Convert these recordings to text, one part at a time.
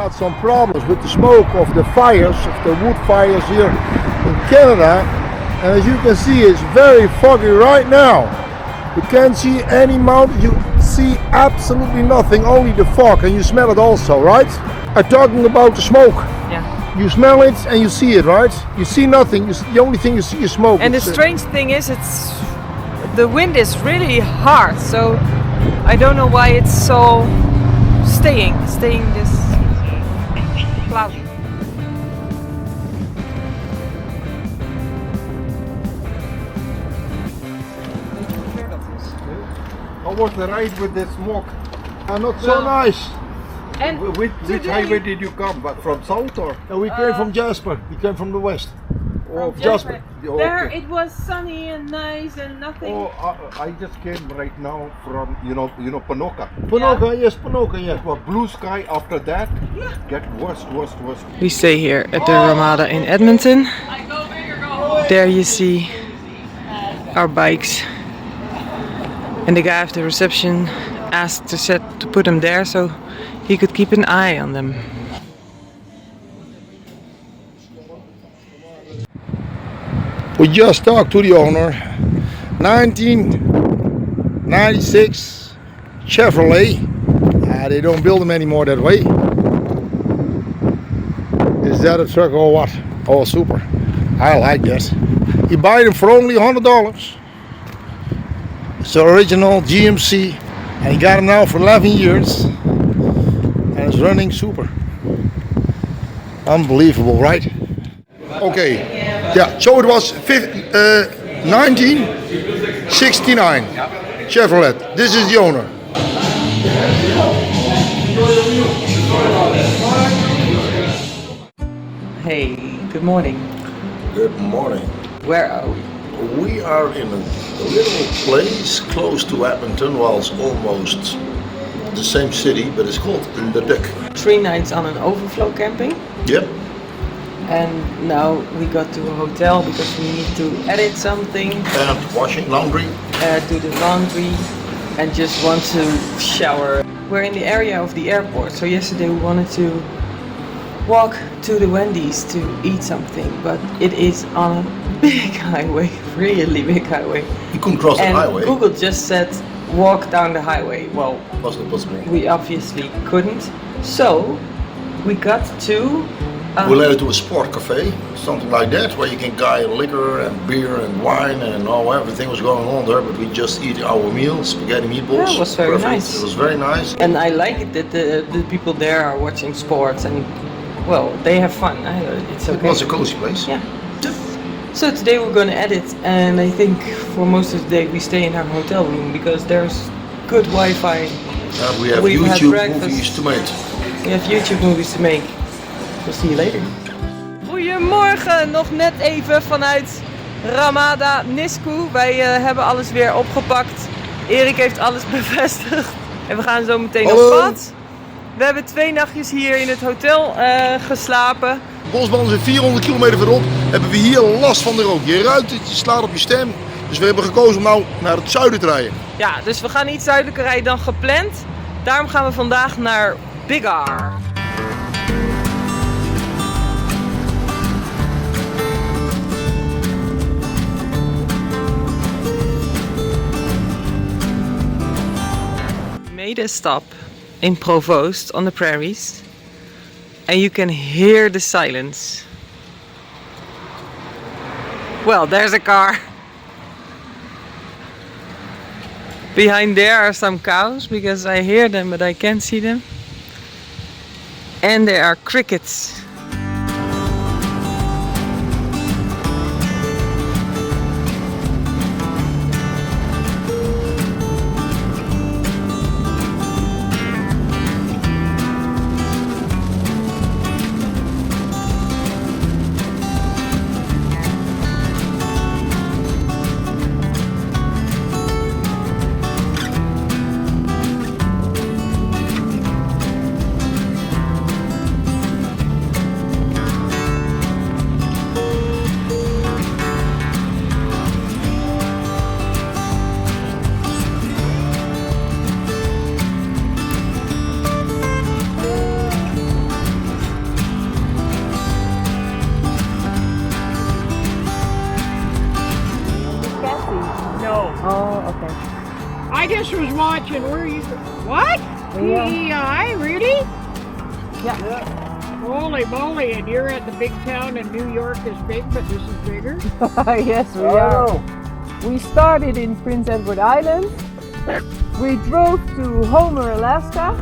got some problems with the smoke of the fires, of the wood fires here in Canada. And as you can see, it's very foggy right now. You can't see any mountain, you see absolutely nothing, only the fog, and you smell it also, right? I'm talking about the smoke. Yeah. You smell it and you see it, right? You see nothing, the only thing you see is smoke. And the strange thing is, the wind is really hard, so I don't know why it's so staying this cloudy. How was the ride with the smoke? Not so nice. And which highway did you come? But from south or? We came from Jasper. We came from the west. Oh, Jasper. Oh, There okay. it was sunny and nice and nothing. Oh, I just came right now from you know Ponoka. Ponoka, yes, Ponoka, yes. Well, blue sky after that get worse. We stay here at the Ramada in Edmonton. There you see our bikes. And the guy at the reception asked to put them there so he could keep an eye on them. We just talked to the owner. 1996 Chevrolet. They don't build them anymore that way. Is that a truck or what? Oh, super. I like that. You buy them for only $100. It's the original GMC. And he got them now for 11 years. And it's running super. Unbelievable, right? Okay. Yeah, so it was 1969 Chevrolet. This is the owner. Hey, good morning. Good morning. Where are we? We are in a little place close to Edmonton. Well, it's almost the same city, but it's called Leduc. 3 nights on an overflow camping. Yep. And now we got to a hotel because we need to edit something, And washing, laundry. do the laundry, and just want to shower. We're in the area of the airport, so yesterday we wanted to walk to the Wendy's to eat something, but it is on a big highway, really big highway. You couldn't cross And the highway. Google just said walk down the highway. Well, Was not possible. we obviously couldn't, so we got to We led to a sport cafe, something like that, where you can buy liquor and beer and wine and all everything was going on there. But we just eat our meal, spaghetti meatballs. Yeah, it was very Perfect. nice. It was very nice. And I like it that the people there are watching sports and, well, they have fun. It's okay. It was a cozy place. Yeah. So today we're going to edit, and I think for most of the day we stay in our hotel room because there's good Wi-Fi. We have We've had YouTube breakfast. movies to make. We have YouTube movies to make. We'll see you later. Goedemorgen, nog net even vanuit Ramada Nisku. Wij hebben alles weer opgepakt. Erik heeft alles bevestigd. En we gaan zo meteen op pad. We hebben 2 nachtjes hier in het hotel geslapen. Bosbaan is 400 kilometer verderop. Hebben we hier last van de rook. Je ruikt het, je slaat op je stem. Dus we hebben gekozen om nou naar het zuiden te rijden. Ja, dus we gaan iets zuidelijker rijden dan gepland. Daarom gaan we vandaag naar Biggar. Made a stop in Provost on the prairies, and you can hear the silence. Well, there's a car. Behind there are some cows because I hear them but I can't see them. And there are crickets. watching. Where are you? What? PEI? Really? Yeah. Holy moly! And you're at the big town, and New York is big, but this is bigger. Yes, we are. We started in Prince Edward Island. We drove to Homer, Alaska.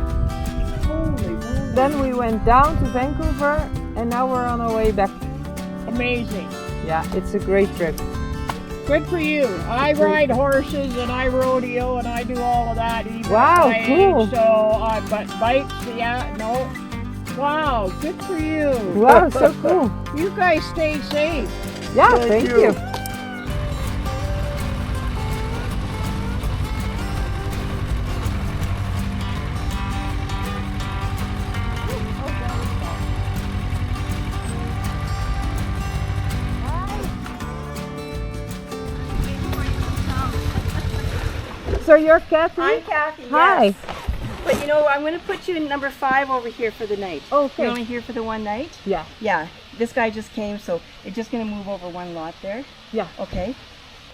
Holy moly! Then we went down to Vancouver, and now we're on our way back. Amazing. Yeah, it's a great trip. Good for you. I ride horses and I rodeo and I do all of that. Even Wow, at my cool. age, so, but bikes, yeah, no. Wow, good for you. Wow, so cool. You guys stay safe. Yeah, thank you. So you're Kathy? I'm Kathy. Hi. Yes. But you know, I'm going to put you in number 5 over here for the night. Okay. You're only here for the one night? Yeah. Yeah. This guy just came, so it's just going to move over one lot there. Yeah. Okay.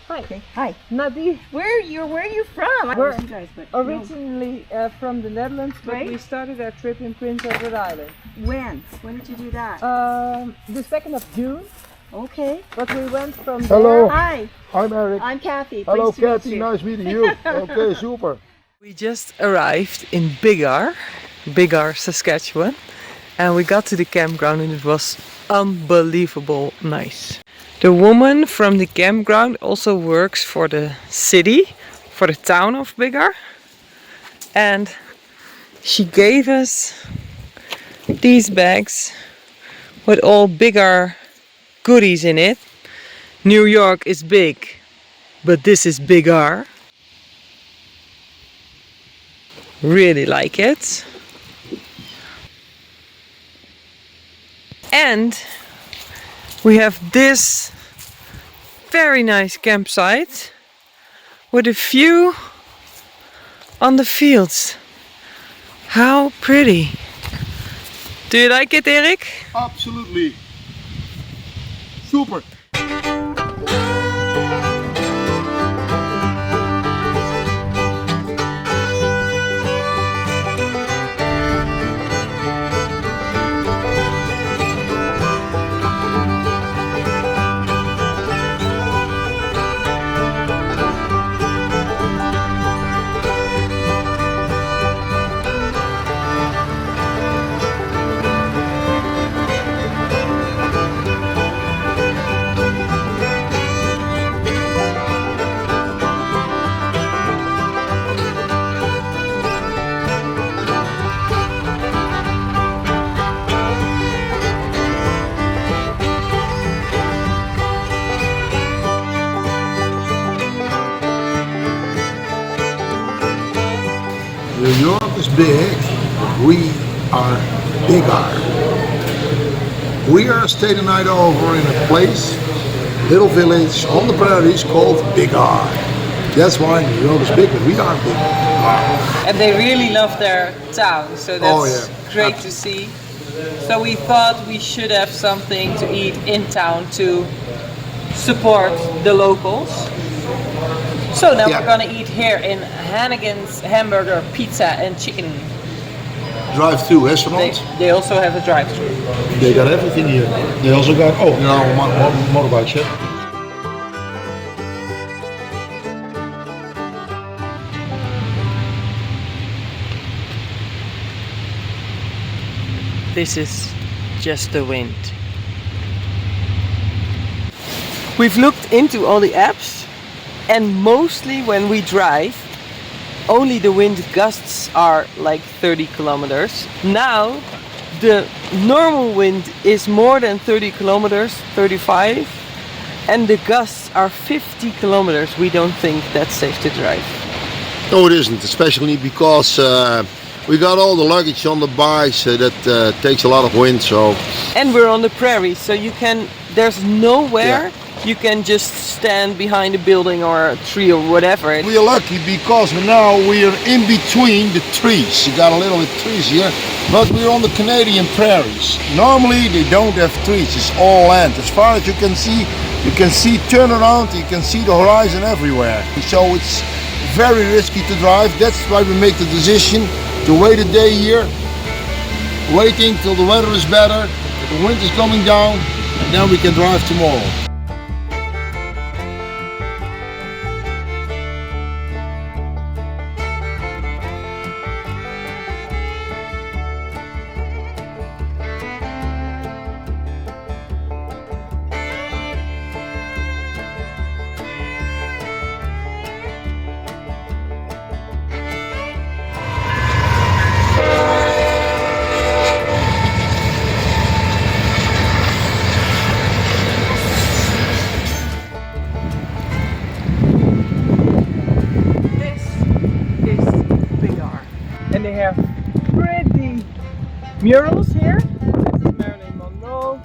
Hi. Okay. Hi. Nadi. Where are you from? I We're don't know you guys, but originally from the Netherlands, but Right. we started our trip in Prince Edward Island. when? When did you do that? The 2nd of June, Okay. but we went from Hello. there. Hi. I'm Eric. I'm Kathy. Hello, Pleased to meet Kathy. you. Nice meeting you. Okay, super. We just arrived in Biggar, Saskatchewan, and we got to the campground and it was unbelievable nice. The woman from the campground also works for the city, for the town of Biggar, and she gave us these bags with all Biggar goodies in it. New York is big, but this is Biggar. Really like it. And we have this very nice campsite with a view on the fields. How pretty. Do you like it, Erik? Absolutely. Super. New York is big, we are Biggar. We are staying the night over in a place, little village on the prairies called Biggar. That's why New York is big, but we are Biggar. And they really love their town, so that's Oh, yeah. great to see. So we thought we should have something to eat in town to support the locals. So now Yeah. we're gonna eat here in Hannigan's Hamburger, Pizza and Chicken. Drive-through restaurant. They also have a drive-thru. They got everything here. They also got, motorbikes, yeah. This is just the wind. We've looked into all the apps, and mostly when we drive, only the wind gusts are like 30 kilometers. Now the normal wind is more than 30 kilometers, 35, and the gusts are 50 kilometers. We don't think that's safe to drive. No, it isn't, especially because we got all the luggage on the bikes that takes a lot of wind, so... And we're on the prairie, so there's nowhere you can just stand behind a building or a tree or whatever. We are lucky because now we are in between the trees. You got a little bit of trees here, but we're on the Canadian Prairies. Normally they don't have trees, it's all land. As far as you can see turn around, you can see the horizon everywhere. So it's very risky to drive. That's why we make the decision to wait a day here, waiting till the weather is better, the wind is coming down, and then we can drive tomorrow. And they have pretty murals here. This is Marilyn Monroe.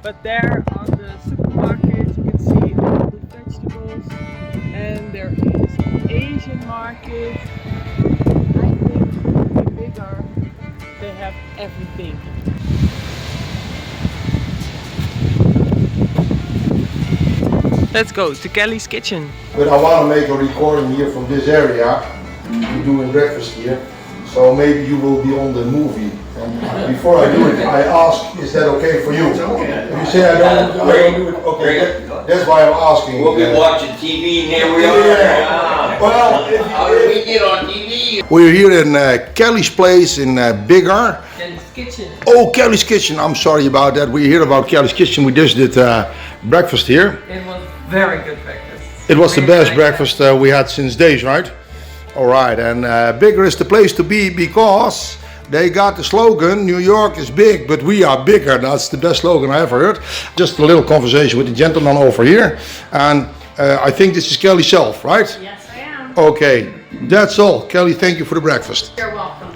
But there on the supermarket you can see all the vegetables. And there is an Asian market. I think in Biggar they have everything. Let's go to Kelly's kitchen. But I want to make a recording here from this area. We're doing breakfast here. So maybe you will be on the movie. And before I do it, I ask, is that okay for you? It's okay. If you say I don't do it, okay. That's why I'm asking. We'll be watching TV and here we are. Yeah. Well, How did we get on TV? we're here in Kelly's place in Biggar. Kelly's kitchen. Oh, Kelly's kitchen. I'm sorry about that. We hear about Kelly's kitchen. We just did breakfast here. It was very good breakfast. It was the best breakfast we had since days, right? All right, and Biggar is the place to be because they got the slogan, New York is big, but we are bigger. That's the best slogan I ever heard. Just a little conversation with the gentleman over here. And I think this is Kelly self, right? Yes, I am. Okay, that's all. Kelly, thank you for the breakfast. You're welcome.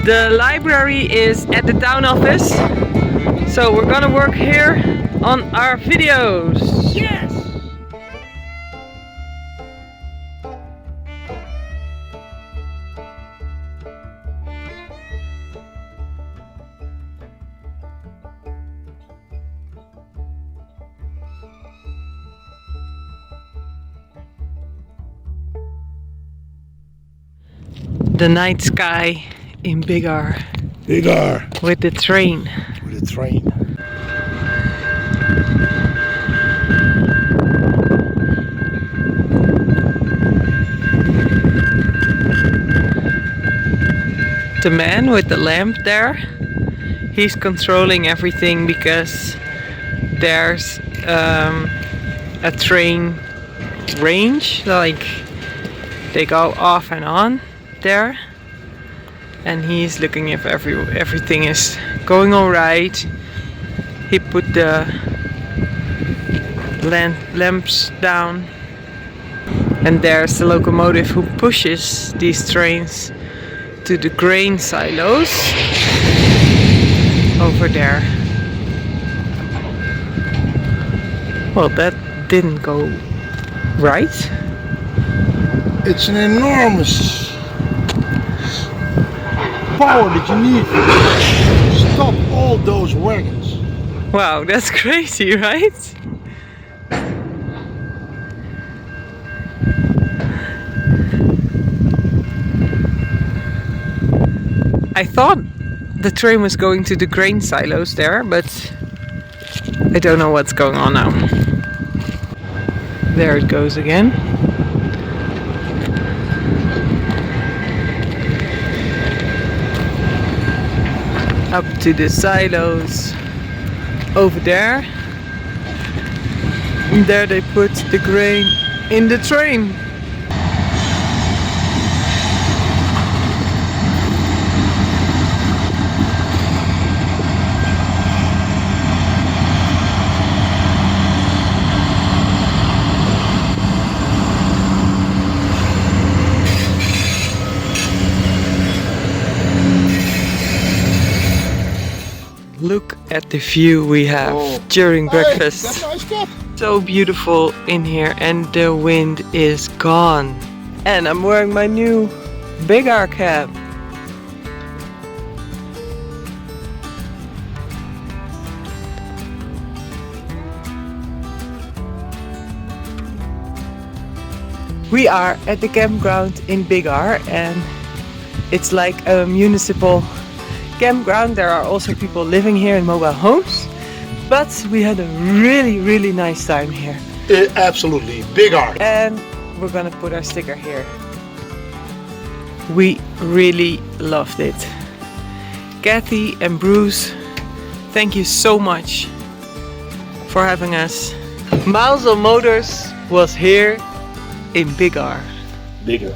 The library is at the town office, so we're gonna work here on our videos. Yes! The night sky in Biggar. Biggar. With the train. With the train. The man with the lamp there, he's controlling everything because there's a train range, like they go off and on there. And he's looking if everything is going all right. He put the lamps down. And there's the locomotive who pushes these trains to the grain silos over there. Well, that didn't go right. It's an enormous power that you need to stop all those wagons. Wow, that's crazy, right? I thought the train was going to the grain silos there, but I don't know what's going on now. There it goes again. Up to the silos over there. And there they put the grain in the train. Look at the view we have during breakfast. That's a nice spot. So beautiful in here and the wind is gone. And I'm wearing my new Biggar cap. We are at the campground in Biggar, and it's like a municipal campground. There are also people living here in mobile homes, but we had a really nice time here. Absolutely, Biggar. And we're gonna put our sticker here. We really loved it. Kathy and Bruce, thank you so much for having us. Miles of Motors was here in Biggar. Biggar.